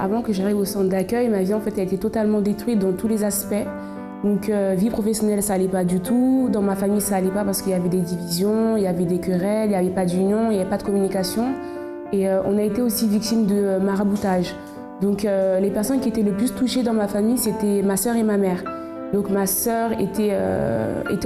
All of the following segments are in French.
Avant que j'arrive au centre d'accueil, ma vie en fait a été totalement détruite dans tous les aspects. Donc vie professionnelle, ça allait pas du tout. Dans ma famille, ça allait pas parce qu'il y avait des divisions, il y avait des querelles, il n'y avait pas d'union, il n'y avait pas de communication. Et on a été aussi victime de maraboutage. Donc les personnes qui étaient le plus touchées dans ma famille, c'était ma sœur et ma mère. Donc ma sœur était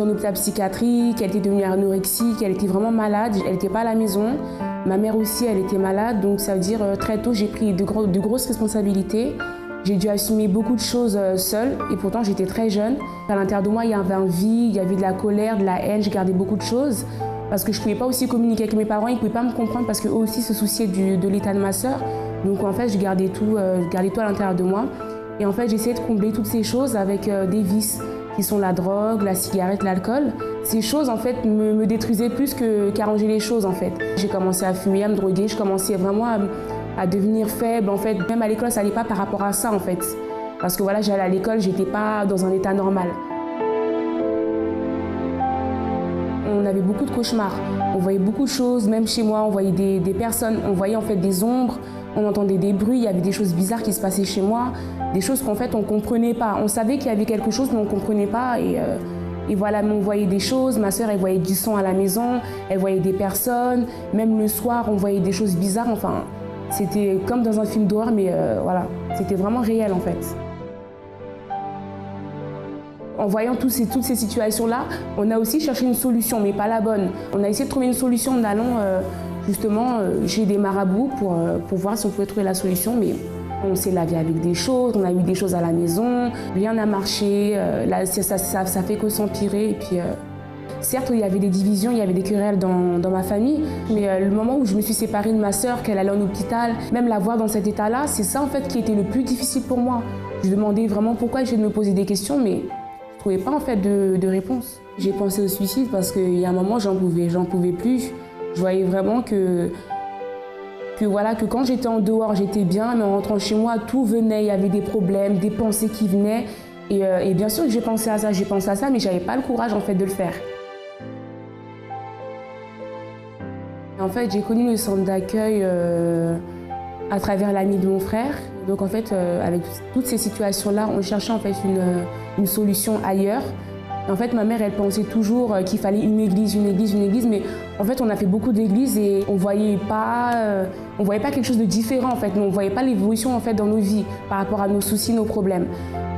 en hôpital psychiatrique, elle était devenue anorexique, elle était vraiment malade, elle n'était pas à la maison. Ma mère aussi, elle était malade, donc ça veut dire très tôt, j'ai pris de grosses responsabilités. J'ai dû assumer beaucoup de choses seule et pourtant j'étais très jeune. À l'intérieur de moi, il y avait un vide, il y avait de la colère, de la haine, j'ai gardé beaucoup de choses parce que je ne pouvais pas aussi communiquer avec mes parents, ils ne pouvaient pas me comprendre parce qu'eux aussi se souciaient de l'état de ma sœur. Donc en fait, je gardais tout à l'intérieur de moi. Et en fait, j'essayais de combler toutes ces choses avec des vices qui sont la drogue, la cigarette, l'alcool. Ces choses en fait me détruisaient plus qu'arranger les choses en fait. J'ai commencé à fumer, à me droguer, je commençais vraiment à devenir faible en fait. Même à l'école, ça n'allait pas par rapport à ça en fait. Parce que voilà, j'allais à l'école, j'étais pas dans un état normal. On avait beaucoup de cauchemars, on voyait beaucoup de choses, même chez moi, on voyait des personnes, on voyait en fait des ombres, on entendait des bruits, il y avait des choses bizarres qui se passaient chez moi, des choses qu'en fait on ne comprenait pas. On savait qu'il y avait quelque chose mais on ne comprenait pas et voilà, on voyait des choses, ma sœur elle voyait du sang à la maison, elle voyait des personnes, même le soir on voyait des choses bizarres, enfin c'était comme dans un film d'horreur mais voilà, c'était vraiment réel en fait. En voyant toutes ces situations-là, on a aussi cherché une solution, mais pas la bonne. On a essayé de trouver une solution en allant justement chez des marabouts pour voir si on pouvait trouver la solution, mais on s'est lavé avec des choses, on a eu des choses à la maison, rien n'a marché, là, ça fait que s'empirer. Et puis, certes, il y avait des divisions, il y avait des querelles dans ma famille, mais le moment où je me suis séparée de ma sœur, qu'elle allait en hôpital, même la voir dans cet état-là, c'est ça en fait qui était le plus difficile pour moi. Je demandais vraiment pourquoi, j'essayais de me poser des questions, mais je ne trouvais pas en fait de réponse. J'ai pensé au suicide parce qu'il y a un moment, j'en pouvais plus. Je voyais vraiment que quand j'étais en dehors, j'étais bien, mais en rentrant chez moi, tout venait, il y avait des problèmes, des pensées qui venaient. Et bien sûr que j'ai pensé à ça, mais je n'avais pas le courage en fait de le faire. En fait, j'ai connu le centre d'accueil à travers l'ami de mon frère. Donc en fait, avec toutes ces situations-là, on cherchait en fait une solution ailleurs. Et en fait, ma mère, elle pensait toujours qu'il fallait une église, mais en fait, on a fait beaucoup d'églises et on voyait pas quelque chose de différent en fait. On voyait pas l'évolution en fait dans nos vies par rapport à nos soucis, nos problèmes.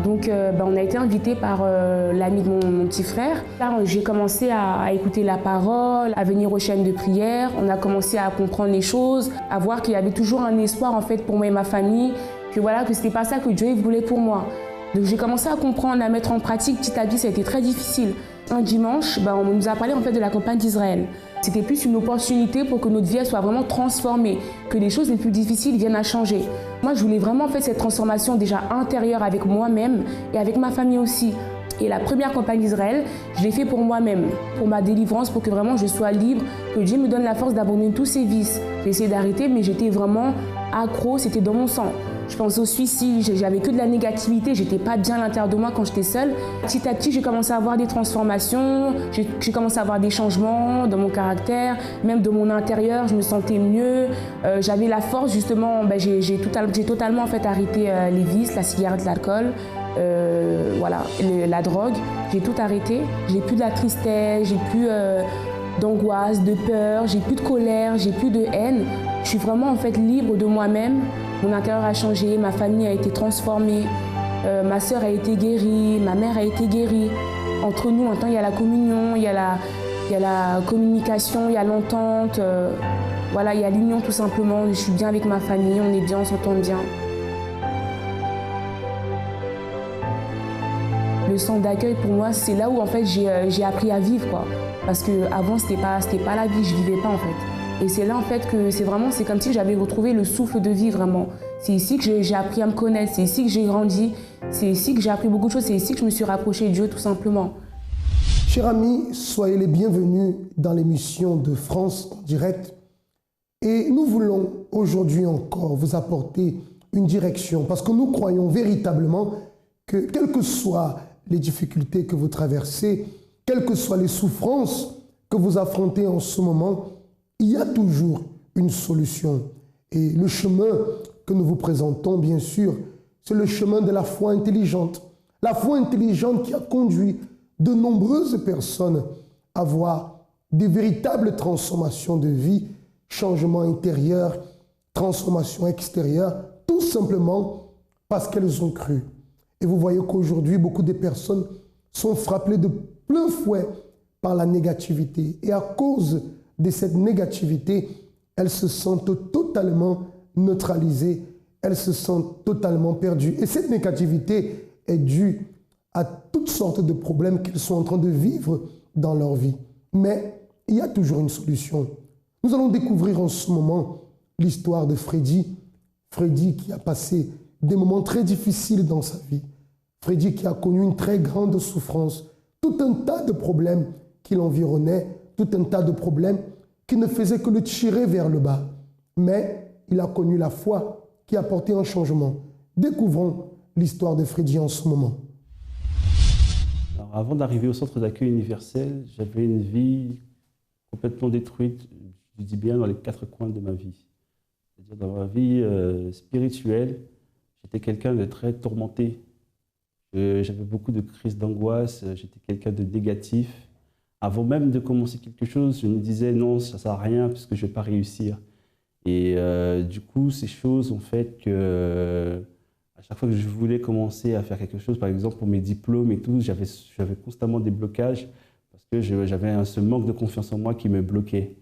Donc, on a été invités par l'ami de mon petit frère. Là, j'ai commencé à écouter la parole, à venir aux chaînes de prière. On a commencé à comprendre les choses, à voir qu'il y avait toujours un espoir en fait pour moi et ma famille, que c'était pas ça que Dieu voulait pour moi. Donc j'ai commencé à comprendre, à mettre en pratique petit à petit, ça a été très difficile. Un dimanche, on nous a parlé en fait de la campagne d'Israël. C'était plus une opportunité pour que notre vie soit vraiment transformée, que les choses les plus difficiles viennent à changer. Moi, je voulais vraiment faire cette transformation déjà intérieure avec moi-même et avec ma famille aussi. Et la première campagne d'Israël, je l'ai fait pour moi-même, pour ma délivrance, pour que vraiment je sois libre, que Dieu me donne la force d'abandonner tous ces vices. J'ai essayé d'arrêter, mais j'étais vraiment accro, c'était dans mon sang. Je pensais au suicide, j'avais que de la négativité, j'étais pas bien à l'intérieur de moi quand j'étais seule. Petit à petit, j'ai commencé à avoir des transformations, j'ai commencé à avoir des changements dans mon caractère, même de mon intérieur, je me sentais mieux. J'avais la force justement, j'ai totalement en fait arrêté les vices, la cigarette, l'alcool, la drogue. J'ai tout arrêté, j'ai plus de la tristesse, j'ai plus d'angoisse, de peur, j'ai plus de colère, j'ai plus de haine. Je suis vraiment en fait libre de moi-même. Mon intérieur a changé, ma famille a été transformée, ma sœur a été guérie, ma mère a été guérie. Entre nous, il y a la communion, il y a la communication, il y a l'entente, il y a l'union tout simplement. Je suis bien avec ma famille, on est bien, on s'entend bien. Le centre d'accueil pour moi, c'est là où en fait j'ai appris à vivre quoi. Parce qu'avant c'était pas la vie, je vivais pas en fait. Et c'est là en fait que c'est comme si j'avais retrouvé le souffle de vie vraiment. C'est ici que j'ai appris à me connaître, c'est ici que j'ai grandi, c'est ici que j'ai appris beaucoup de choses, c'est ici que je me suis rapprochée de Dieu tout simplement. Chers amis, soyez les bienvenus dans l'émission de France en direct. Et nous voulons aujourd'hui encore vous apporter une direction parce que nous croyons véritablement que quelles que soient les difficultés que vous traversez, quelles que soient les souffrances que vous affrontez en ce moment, il y a toujours une solution. Et le chemin que nous vous présentons, bien sûr, c'est le chemin de la foi intelligente. La foi intelligente qui a conduit de nombreuses personnes à voir des véritables transformations de vie, changements intérieurs, transformations extérieures, tout simplement parce qu'elles ont cru. Et vous voyez qu'aujourd'hui, beaucoup de personnes sont frappées de plein fouet par la négativité. Et à cause de cette négativité, elles se sentent totalement neutralisées, elles se sentent totalement perdues. Et cette négativité est due à toutes sortes de problèmes qu'elles sont en train de vivre dans leur vie. Mais il y a toujours une solution. Nous allons découvrir en ce moment l'histoire de Freddy. Freddy qui a passé des moments très difficiles dans sa vie. Freddy qui a connu une très grande souffrance, tout un tas de problèmes qui l'environnaient, tout un tas de problèmes qui ne faisaient que le tirer vers le bas. Mais il a connu la foi qui a apporté un changement. Découvrons l'histoire de Freddy en ce moment. Alors, avant d'arriver au centre d'accueil universel, j'avais une vie complètement détruite, je dis bien dans les 4 coins de ma vie. C'est-à-dire dans ma vie spirituelle, j'étais quelqu'un de très tourmenté. J'avais beaucoup de crises d'angoisse, j'étais quelqu'un de négatif. Avant même de commencer quelque chose, je me disais non, ça ne sert à rien parce que je ne vais pas réussir. Et du coup, ces choses ont fait que à chaque fois que je voulais commencer à faire quelque chose, par exemple pour mes diplômes et tout, j'avais constamment des blocages parce que j'avais ce manque de confiance en moi qui me bloquait.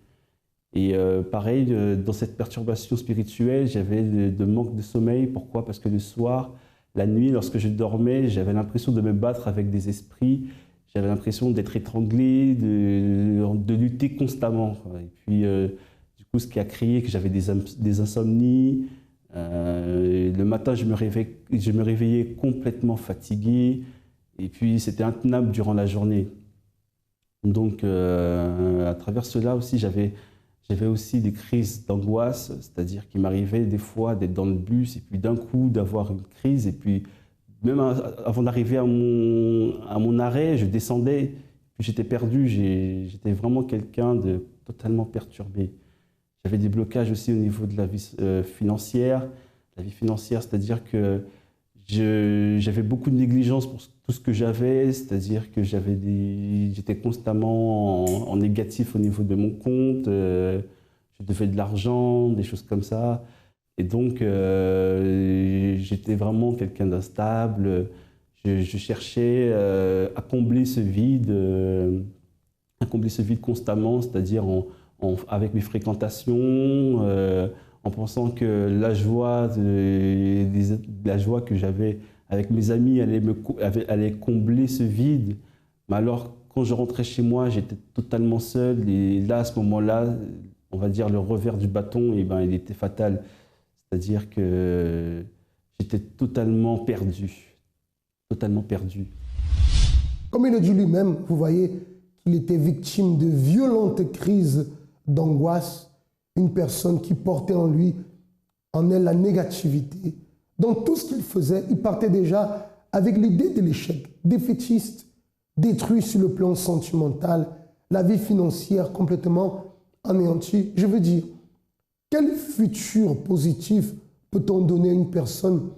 Et pareil, dans cette perturbation spirituelle, j'avais de manque de sommeil. Pourquoi? Parce que le soir, la nuit, lorsque je dormais, j'avais l'impression de me battre avec des esprits. J'avais l'impression d'être étranglé, de lutter constamment. Et puis, du coup, ce qui a créé que j'avais des insomnies. Le matin, je me réveillais complètement fatigué. Et puis, c'était intenable durant la journée. Donc, à travers cela aussi, j'avais aussi des crises d'angoisse, c'est-à-dire qu'il m'arrivait des fois d'être dans le bus et puis d'un coup d'avoir une crise. Et puis, même avant d'arriver à mon arrêt, je descendais, puis j'étais perdu. J'étais vraiment quelqu'un de totalement perturbé. J'avais des blocages aussi au niveau de la vie financière. La vie financière, c'est-à-dire que j'avais beaucoup de négligence pour tout ce que j'avais, c'est-à-dire que j'étais constamment en négatif au niveau de mon compte, je devais de l'argent, des choses comme ça. Et donc, j'étais vraiment quelqu'un d'instable. Je cherchais à combler ce vide constamment, c'est-à-dire avec mes fréquentations, en pensant que la joie que j'avais avec mes amis allait combler ce vide. Mais alors, quand je rentrais chez moi, j'étais totalement seul. Et là, à ce moment-là, on va dire le revers du bâton, et ben, il était fatal. C'est-à-dire que j'étais totalement perdu. Totalement perdu. Comme il le dit lui-même, vous voyez qu'il était victime de violentes crises d'angoisse. Une personne qui portait en elle la négativité. Dans tout ce qu'il faisait, il partait déjà avec l'idée de l'échec, défaitiste, détruit sur le plan sentimental, la vie financière complètement anéantie. Je veux dire, quel futur positif peut-on donner à une personne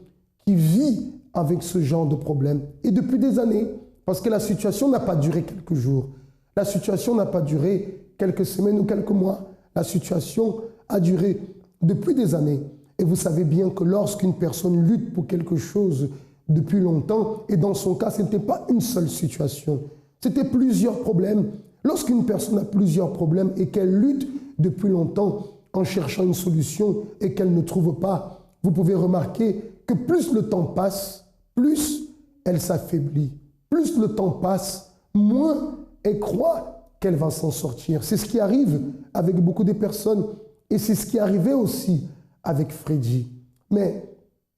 qui vit avec ce genre de problème? Et depuis des années, parce que la situation n'a pas duré quelques jours, la situation n'a pas duré quelques semaines ou quelques mois, la situation a duré depuis des années. Et vous savez bien que lorsqu'une personne lutte pour quelque chose depuis longtemps, et dans son cas, ce n'était pas une seule situation, c'était plusieurs problèmes. Lorsqu'une personne a plusieurs problèmes et qu'elle lutte depuis longtemps en cherchant une solution et qu'elle ne trouve pas, vous pouvez remarquer que plus le temps passe, plus elle s'affaiblit. Plus le temps passe, moins elle croit qu'elle va s'en sortir. C'est ce qui arrive avec beaucoup de personnes et c'est ce qui arrivait aussi avec Freddy. Mais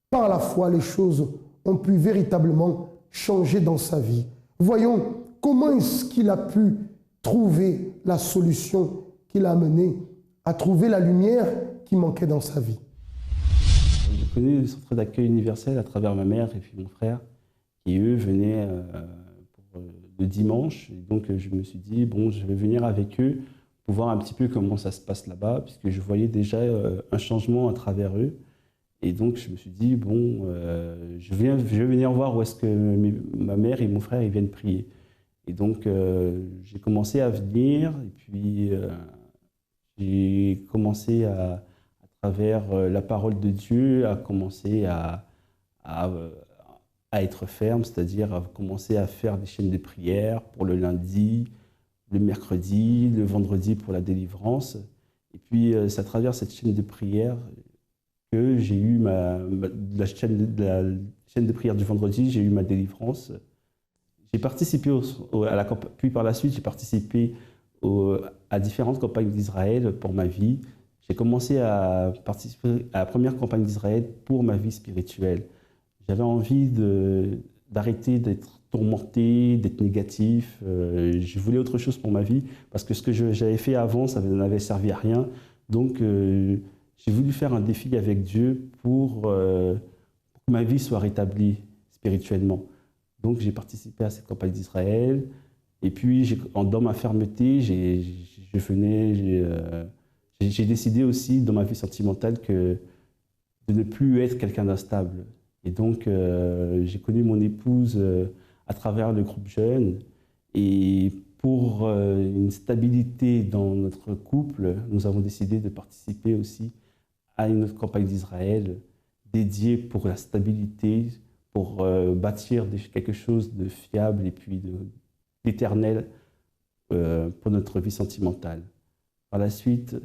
par la foi, les choses ont pu véritablement changer dans sa vie. Voyons comment est-ce qu'il a pu trouver la solution qui l'a amené à trouver la lumière qui manquait dans sa vie. J'ai connu le centre d'accueil universel à travers ma mère et puis mon frère qui, eux, venaient le dimanche. Et donc, je me suis dit, bon, je vais venir avec eux pour voir un petit peu comment ça se passe là-bas, puisque je voyais déjà un changement à travers eux. Et donc, je me suis dit, bon, je vais venir voir où est-ce que ma mère et mon frère ils viennent prier. Et donc, j'ai commencé à venir, et puis j'ai commencé à travers la parole de Dieu, à commencer à, à être ferme, c'est-à-dire à commencer à faire des chaînes de prière pour le lundi, le mercredi, le vendredi pour la délivrance. Et puis, c'est à travers cette chaîne de prière que j'ai eu la chaîne de prière du vendredi, j'ai eu ma délivrance. J'ai participé à la campagne, puis par la suite, j'ai participé à différentes campagnes d'Israël pour ma vie. J'ai commencé à participer à la première campagne d'Israël pour ma vie spirituelle. J'avais envie d'arrêter d'être tourmenté, d'être négatif. Je voulais autre chose pour ma vie parce que ce que j'avais fait avant, ça n'avait servi à rien. Donc, j'ai voulu faire un défi avec Dieu pour que ma vie soit rétablie spirituellement. Donc, j'ai participé à cette campagne d'Israël. Et puis, dans ma fermeté, j'ai décidé aussi dans ma vie sentimentale de ne plus être quelqu'un d'instable. Et donc, j'ai connu mon épouse à travers le groupe jeune. Et pour une stabilité dans notre couple, nous avons décidé de participer aussi à une autre campagne d'Israël dédiée pour la stabilité, pour bâtir quelque chose de fiable et puis d'éternel pour notre vie sentimentale. Par la suite,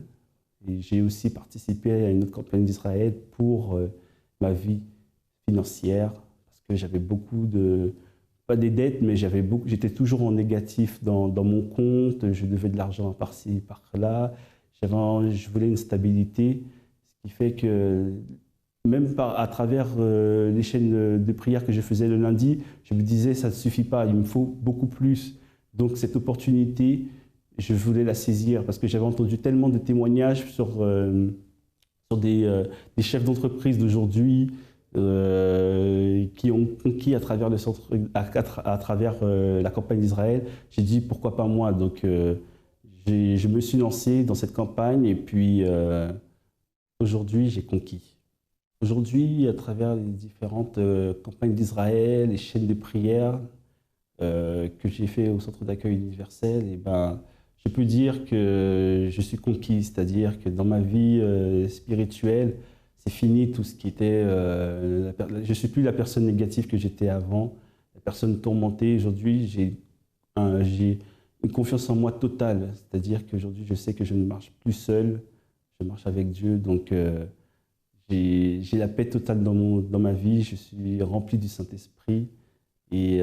j'ai aussi participé à une autre campagne d'Israël pour ma vie financière, parce que j'avais beaucoup pas des dettes, mais j'étais toujours en négatif dans mon compte, je devais de l'argent par-ci, par-là, je voulais une stabilité, ce qui fait que même à travers les chaînes de prière que je faisais le lundi, je me disais ça ne suffit pas, il me faut beaucoup plus. Donc cette opportunité, je voulais la saisir parce que j'avais entendu tellement de témoignages sur des chefs d'entreprise d'aujourd'hui qui ont conquis à travers la campagne d'Israël. J'ai dit pourquoi pas moi. Donc je me suis lancé dans cette campagne et puis aujourd'hui j'ai conquis. Aujourd'hui, à travers les différentes campagnes d'Israël, les chaînes de prière que j'ai fait au Centre d'accueil universel, et je peux dire que je suis conquis, c'est-à-dire que dans ma vie spirituelle, c'est fini tout ce qui était... je ne suis plus la personne négative que j'étais avant, la personne tourmentée. Aujourd'hui, j'ai une confiance en moi totale, c'est-à-dire qu'aujourd'hui, je sais que je ne marche plus seul, je marche avec Dieu, donc j'ai la paix totale dans ma vie, je suis rempli du Saint-Esprit et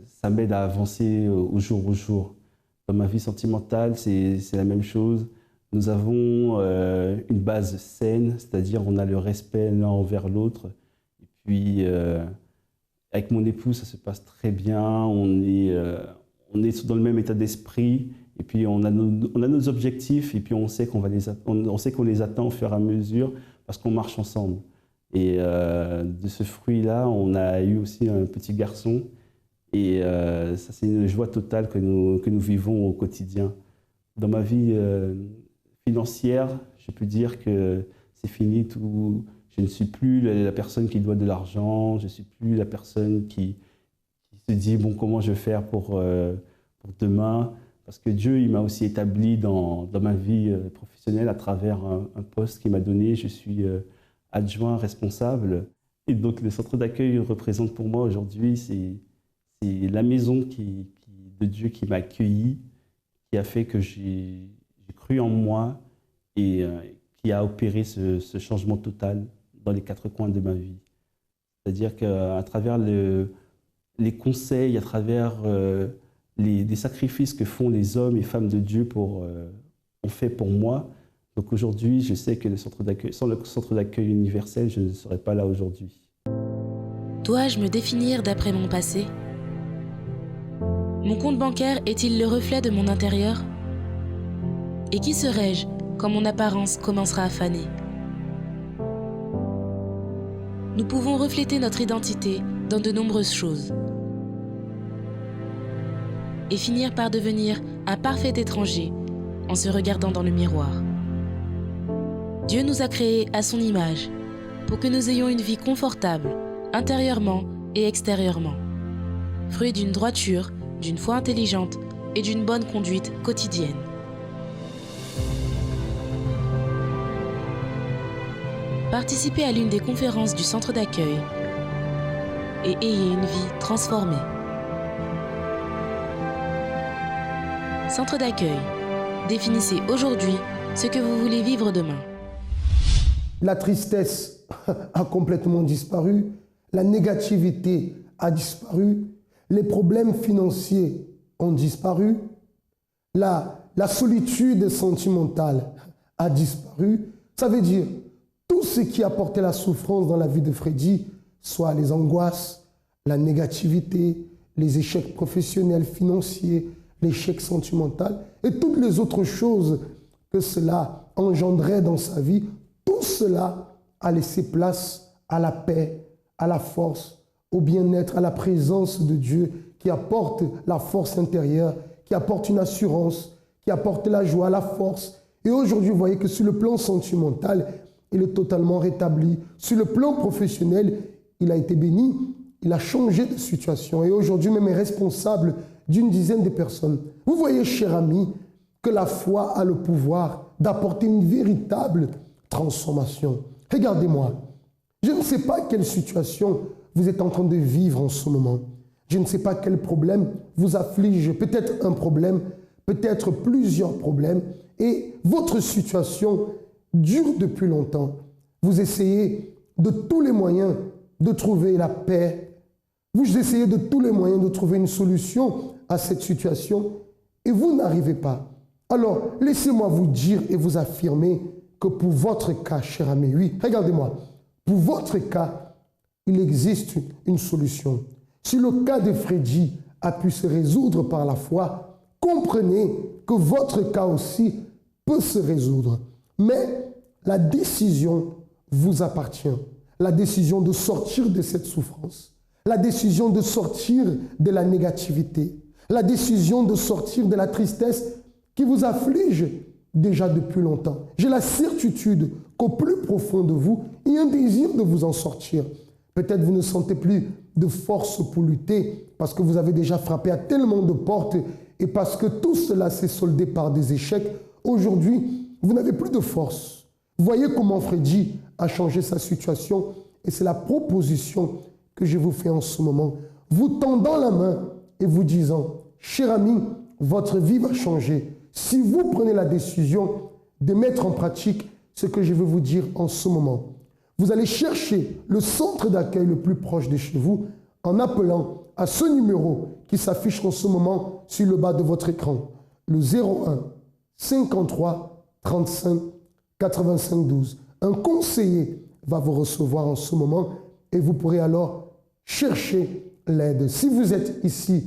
ça m'aide à avancer au jour au jour. Dans ma vie sentimentale, c'est la même chose. Nous avons une base saine, c'est-à-dire on a le respect l'un envers l'autre. Et puis, avec mon époux, ça se passe très bien. On est dans le même état d'esprit. Et puis, on a nos objectifs. Et puis, on sait qu'on les atteint au fur et à mesure parce qu'on marche ensemble. Et de ce fruit-là, on a eu aussi un petit garçon. Et ça, c'est une joie totale que nous vivons au quotidien. Dans ma vie financière, je peux dire que c'est fini tout. Je ne suis plus la personne qui doit de l'argent, je ne suis plus la personne qui se dit bon, comment je vais faire pour demain. Parce que Dieu, il m'a aussi établi dans ma vie professionnelle à travers un poste qu'il m'a donné. Je suis adjoint responsable. Et donc, le centre d'accueil représente pour moi aujourd'hui, c'est la maison de Dieu qui m'a accueilli, qui a fait que j'ai cru en moi et qui a opéré ce changement total dans les quatre coins de ma vie. C'est-à-dire qu'à travers les conseils, à travers les sacrifices que font les hommes et femmes de Dieu ont fait pour moi, donc aujourd'hui, je sais que sans le centre d'accueil universel, je ne serais pas là aujourd'hui. Dois-je me définir d'après mon passé ? Mon compte bancaire est-il le reflet de mon intérieur ? Et qui serai-je quand mon apparence commencera à faner ? Nous pouvons refléter notre identité dans de nombreuses choses et finir par devenir un parfait étranger en se regardant dans le miroir. Dieu nous a créés à son image, pour que nous ayons une vie confortable, intérieurement et extérieurement. Fruit d'une droiture, d'une foi intelligente et d'une bonne conduite quotidienne. Participez à l'une des conférences du centre d'accueil et ayez une vie transformée. Centre d'accueil. Définissez aujourd'hui ce que vous voulez vivre demain. La tristesse a complètement disparu, la négativité a disparu, les problèmes financiers ont disparu, la solitude sentimentale a disparu. Ça veut dire tout ce qui apportait la souffrance dans la vie de Freddy, soit les angoisses, la négativité, les échecs professionnels, financiers, l'échec sentimental et toutes les autres choses que cela engendrait dans sa vie, tout cela a laissé place à la paix, à la force, au bien-être, à la présence de Dieu qui apporte la force intérieure, qui apporte une assurance, qui apporte la joie, la force. Et aujourd'hui, vous voyez que sur le plan sentimental, il est totalement rétabli. Sur le plan professionnel, il a été béni, il a changé de situation et aujourd'hui même est responsable d'une dizaine de personnes. Vous voyez, cher ami, que la foi a le pouvoir d'apporter une véritable transformation. Regardez-moi, je ne sais pas quelle situation vous êtes en train de vivre en ce moment. Je ne sais pas quel problème vous afflige, peut-être un problème, peut-être plusieurs problèmes, et votre situation dure depuis longtemps. Vous essayez de tous les moyens de trouver la paix. Vous essayez de tous les moyens de trouver une solution à cette situation et vous n'arrivez pas. Alors, laissez-moi vous dire et vous affirmer que pour votre cas, cher ami, oui, regardez-moi, pour votre cas, il existe une solution. Si le cas de Freddy a pu se résoudre par la foi, comprenez que votre cas aussi peut se résoudre. Mais la décision vous appartient. La décision de sortir de cette souffrance. La décision de sortir de la négativité. La décision de sortir de la tristesse qui vous afflige déjà depuis longtemps. J'ai la certitude qu'au plus profond de vous, il y a un désir de vous en sortir. Peut-être vous ne sentez plus de force pour lutter parce que vous avez déjà frappé à tellement de portes et parce que tout cela s'est soldé par des échecs. Aujourd'hui, vous n'avez plus de force. Voyez comment Freddy a changé sa situation et c'est la proposition que je vous fais en ce moment. Vous tendant la main et vous disant, cher ami, votre vie va changer. Si vous prenez la décision de mettre en pratique ce que je vais vous dire en ce moment, vous allez chercher le centre d'accueil le plus proche de chez vous en appelant à ce numéro qui s'affiche en ce moment sur le bas de votre écran, le 01 53 35 85 12. Un conseiller va vous recevoir en ce moment et vous pourrez alors chercher l'aide. Si vous êtes ici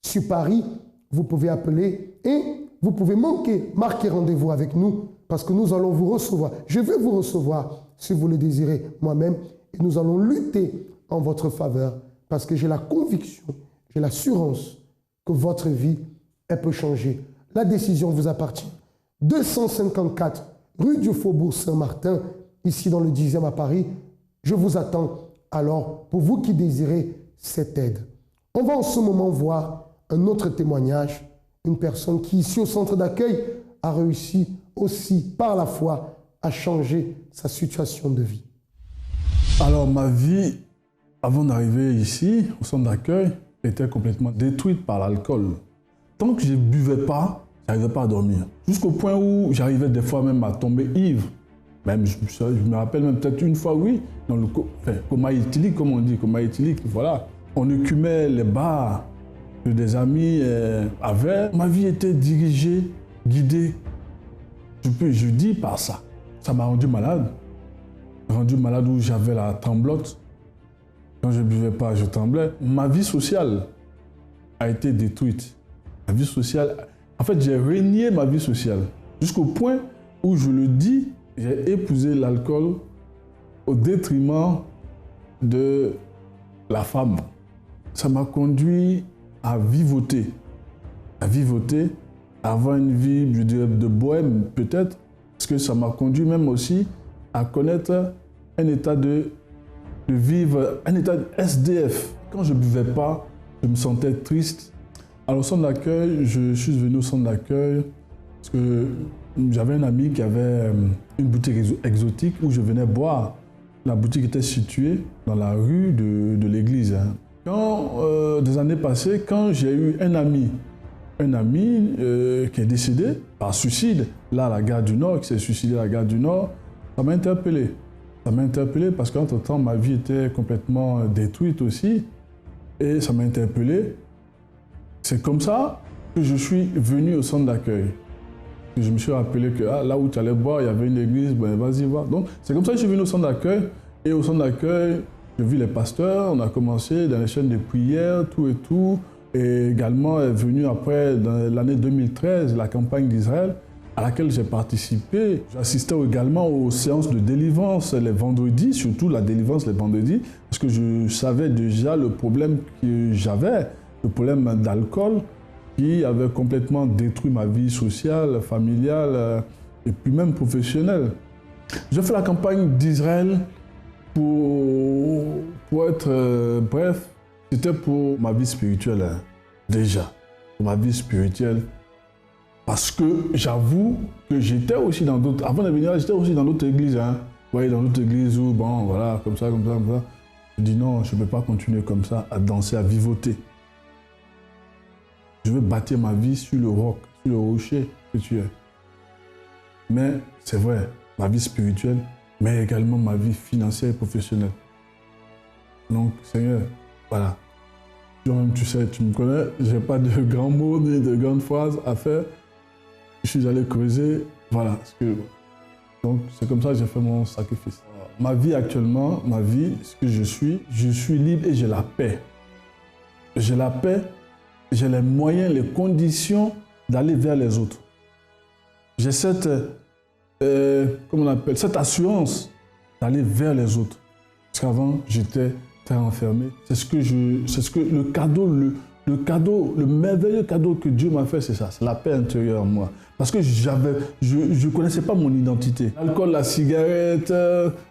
sur Paris, vous pouvez appeler et vous pouvez marquer rendez-vous avec nous parce que nous allons vous recevoir. Je vais vous recevoir si vous le désirez moi-même et nous allons lutter en votre faveur parce que j'ai la conviction, j'ai l'assurance que votre vie, elle peut changer. La décision vous appartient. 254 rue du Faubourg Saint-Martin, ici dans le 10e à Paris. Je vous attends alors pour vous qui désirez cette aide. On va en ce moment voir un autre témoignage, une personne qui ici au centre d'accueil a réussi aussi par la foi à changer sa situation de vie. Alors ma vie, avant d'arriver ici au centre d'accueil, était complètement détruite par l'alcool. Tant que je ne buvais pas, je n'arrivais pas à dormir. Jusqu'au point où j'arrivais des fois même à tomber ivre. Même, je me rappelle même peut-être une fois, oui, dans le coma éthylique, comme on dit, coma éthylique, voilà. On écumait les bars que des amis avaient. Ma vie était dirigée, guidée, je dis par ça. Ça m'a rendu malade. Rendu malade où j'avais la tremblote. Quand je ne buvais pas, je tremblais. Ma vie sociale a été détruite. Ma vie sociale, en fait, j'ai renié ma vie sociale. Jusqu'au point où, je le dis, j'ai épousé l'alcool au détriment de la femme. Ça m'a conduit à vivoter, à avoir une vie, je dirais, de bohème peut-être, parce que ça m'a conduit même aussi à connaître un état de vivre, un état de SDF. Quand je ne buvais pas, je me sentais triste. Alors au centre d'accueil, je suis venu au centre d'accueil parce que j'avais un ami qui avait une boutique exotique où je venais boire. La boutique était située dans la rue de l'église. Quand, des années passées, quand j'ai eu un ami qui est décédé par suicide, là à la gare du Nord, qui s'est suicidé à la gare du Nord, ça m'a interpellé. Ça m'a interpellé parce qu'entre-temps, ma vie était complètement détruite aussi. Et ça m'a interpellé. C'est comme ça que je suis venu au centre d'accueil. Je me suis rappelé que là où tu allais boire, il y avait une église, ben vas-y voir. Donc c'est comme ça que je suis venu au centre d'accueil. Et au centre d'accueil, je vis les pasteurs, on a commencé dans les chaînes de prière, tout et tout. Et également est venu après, dans l'année 2013, la campagne d'Israël, à laquelle j'ai participé. J'assistais également aux séances de délivrance les vendredis, surtout la délivrance les vendredis, parce que je savais déjà le problème que j'avais, le problème d'alcool, qui avait complètement détruit ma vie sociale, familiale et puis même professionnelle. J'ai fait la campagne d'Israël pour être bref, c'était pour ma vie spirituelle, déjà, pour ma vie spirituelle. Parce que j'avoue que j'étais aussi dans d'autres... Avant de venir là, j'étais aussi dans d'autres églises. Vous voyez, dans d'autres églises où, bon, voilà, comme ça. Je dis non, je ne peux pas continuer comme ça, à danser, à vivoter. Je veux bâtir ma vie sur le roc, sur le rocher que tu es. Mais c'est vrai, ma vie spirituelle, mais également ma vie financière et professionnelle. Donc, Seigneur, voilà. Toi-même, tu sais, tu me connais, je n'ai pas de grands mots ni de grandes phrases à faire. Je suis allé creuser, voilà. Donc, c'est comme ça que j'ai fait mon sacrifice. Ma vie actuellement, ma vie, ce que je suis libre et j'ai la paix. J'ai la paix, j'ai les moyens, les conditions d'aller vers les autres. J'ai cette, comment on appelle, cette assurance d'aller vers les autres. Parce qu'avant, j'étais très enfermé. Le merveilleux cadeau que Dieu m'a fait, c'est ça, c'est la paix intérieure en moi. Parce que je ne connaissais pas mon identité. L'alcool, la cigarette,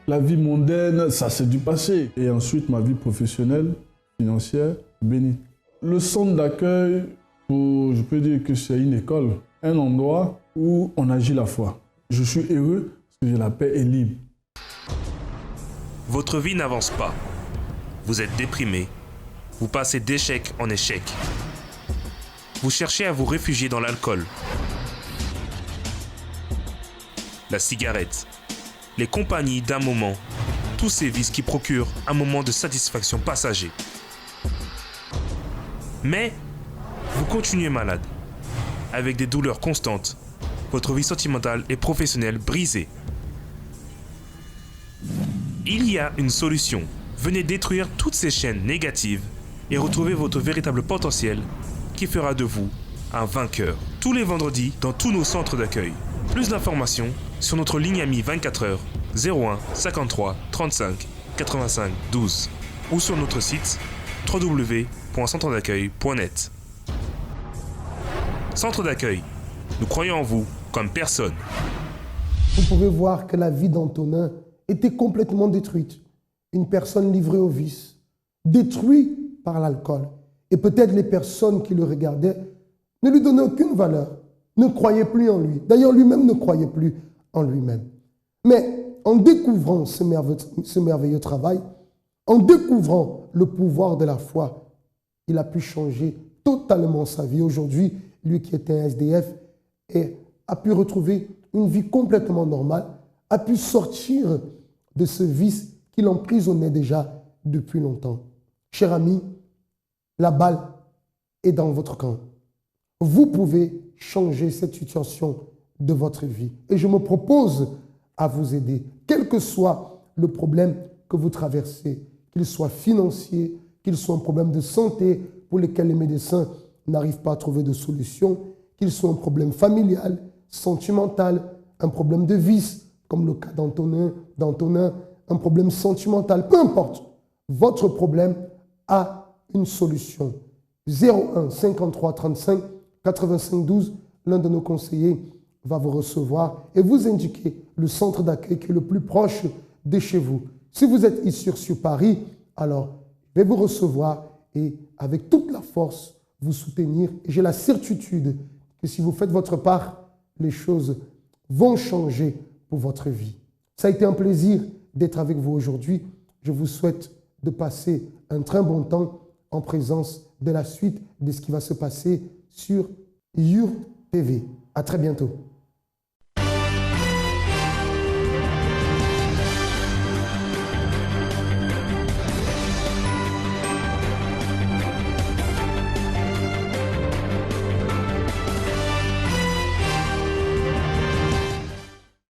la vie mondaine, ça c'est du passé. Et ensuite, ma vie professionnelle, financière, bénie. Le centre d'accueil, je peux dire que c'est une école, un endroit où on agit la foi. Je suis heureux parce que j'ai la paix et libre. Votre vie n'avance pas. Vous êtes déprimé. Vous passez d'échec en échec. Vous cherchez à vous réfugier dans l'alcool, la cigarette, les compagnies d'un moment, tous ces vices qui procurent un moment de satisfaction passager. Mais vous continuez malade, avec des douleurs constantes, votre vie sentimentale et professionnelle brisée. Il y a une solution. Venez détruire toutes ces chaînes négatives et retrouver votre véritable potentiel qui fera de vous un vainqueur. Tous les vendredis dans tous nos centres d'accueil. Plus d'informations sur notre ligne amie 24 heures 01 53 35 85 12 ou sur notre site www.centredaccueil.net. Centre d'accueil, nous croyons en vous comme personne. Vous pouvez voir que la vie d'Antonin était complètement détruite. Une personne livrée au vice, détruite par l'alcool. Et peut-être les personnes qui le regardaient ne lui donnaient aucune valeur, ne croyaient plus en lui. D'ailleurs, lui-même ne croyait plus en lui-même. Mais en découvrant ce merveilleux travail, en découvrant le pouvoir de la foi, il a pu changer totalement sa vie. Aujourd'hui, lui qui était un SDF a pu retrouver une vie complètement normale, a pu sortir de ce vice qui l'emprisonnait déjà depuis longtemps. Cher ami, la balle est dans votre camp. Vous pouvez changer cette situation de votre vie. Et je me propose à vous aider, quel que soit le problème que vous traversez, qu'il soit financier, qu'il soit un problème de santé pour lequel les médecins n'arrivent pas à trouver de solution, qu'il soit un problème familial, sentimental, un problème de vice, comme le cas d'Antonin, un problème sentimental, peu importe, votre problème a une solution. 01 53 35 85 12, l'un de nos conseillers va vous recevoir et vous indiquer le centre d'accueil qui est le plus proche de chez vous. Si vous êtes ici sur Paris, alors je vais vous recevoir et avec toute la force vous soutenir. Et j'ai la certitude que si vous faites votre part, les choses vont changer pour votre vie. Ça a été un plaisir d'être avec vous aujourd'hui. Je vous souhaite de passer un très bon temps en présence de la suite de ce qui va se passer sur YOUR TV. À très bientôt.